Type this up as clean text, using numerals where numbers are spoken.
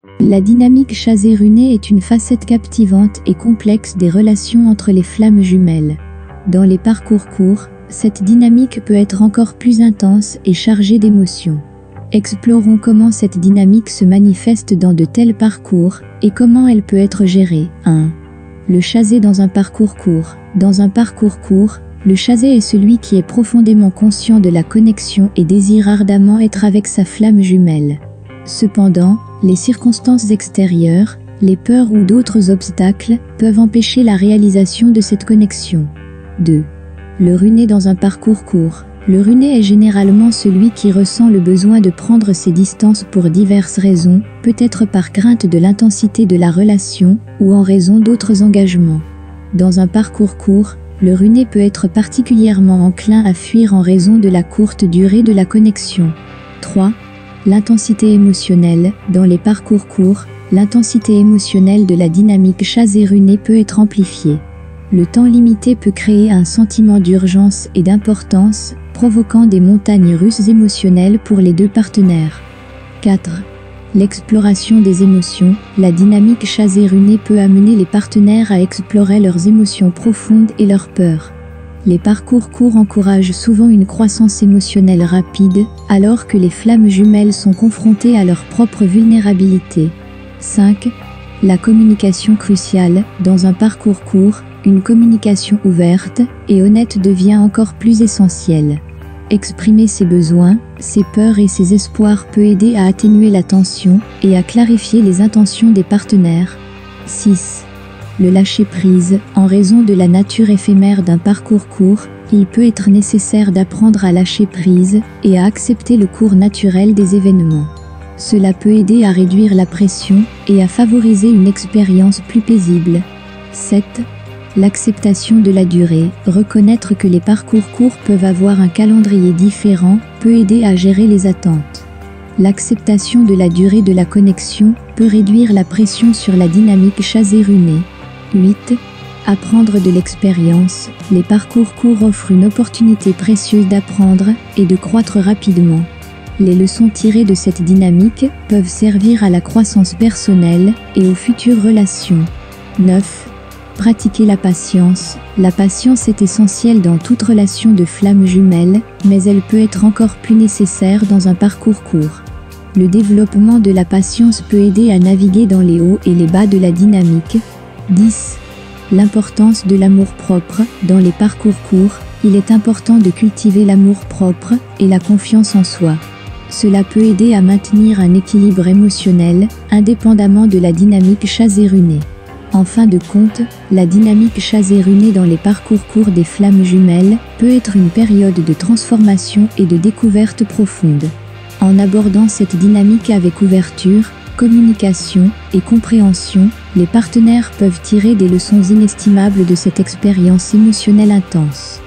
La dynamique chazé-runé est une facette captivante et complexe des relations entre les flammes jumelles. Dans les parcours courts, cette dynamique peut être encore plus intense et chargée d'émotions. Explorons comment cette dynamique se manifeste dans de tels parcours et comment elle peut être gérée. 1. Le chazé dans un parcours court. Dans un parcours court, le chazé est celui qui est profondément conscient de la connexion et désire ardemment être avec sa flamme jumelle. Cependant, les circonstances extérieures, les peurs ou d'autres obstacles peuvent empêcher la réalisation de cette connexion. 2. Le runé dans un parcours court. Le runé est généralement celui qui ressent le besoin de prendre ses distances pour diverses raisons, peut-être par crainte de l'intensité de la relation ou en raison d'autres engagements. Dans un parcours court, le runé peut être particulièrement enclin à fuir en raison de la courte durée de la connexion. 3. L'intensité émotionnelle. Dans les parcours courts, l'intensité émotionnelle de la dynamique chazé-runé peut être amplifiée. Le temps limité peut créer un sentiment d'urgence et d'importance, provoquant des montagnes russes émotionnelles pour les deux partenaires. 4. L'exploration des émotions. La dynamique chazé-runé peut amener les partenaires à explorer leurs émotions profondes et leurs peurs. Les parcours courts encouragent souvent une croissance émotionnelle rapide, alors que les flammes jumelles sont confrontées à leur propre vulnérabilité. 5. La communication cruciale. Dans un parcours court, une communication ouverte et honnête devient encore plus essentielle. Exprimer ses besoins, ses peurs et ses espoirs peut aider à atténuer la tension et à clarifier les intentions des partenaires. 6. Le lâcher-prise. En raison de la nature éphémère d'un parcours court, il peut être nécessaire d'apprendre à lâcher prise et à accepter le cours naturel des événements. Cela peut aider à réduire la pression et à favoriser une expérience plus paisible. 7. L'acceptation de la durée. Reconnaître que les parcours courts peuvent avoir un calendrier différent peut aider à gérer les attentes. L'acceptation de la durée de la connexion peut réduire la pression sur la dynamique chazé-runé. 8. Apprendre de l'expérience. Les parcours courts offrent une opportunité précieuse d'apprendre et de croître rapidement. Les leçons tirées de cette dynamique peuvent servir à la croissance personnelle et aux futures relations. 9. Pratiquer la patience. La patience est essentielle dans toute relation de flammes jumelles, mais elle peut être encore plus nécessaire dans un parcours court. Le développement de la patience peut aider à naviguer dans les hauts et les bas de la dynamique. 10. L'importance de l'amour-propre. Dans les parcours courts, il est important de cultiver l'amour-propre et la confiance en soi. Cela peut aider à maintenir un équilibre émotionnel, indépendamment de la dynamique chazé-runé. En fin de compte, la dynamique chazé-runé dans les parcours courts des flammes jumelles peut être une période de transformation et de découverte profonde. En abordant cette dynamique avec ouverture, communication et compréhension, les partenaires peuvent tirer des leçons inestimables de cette expérience émotionnelle intense.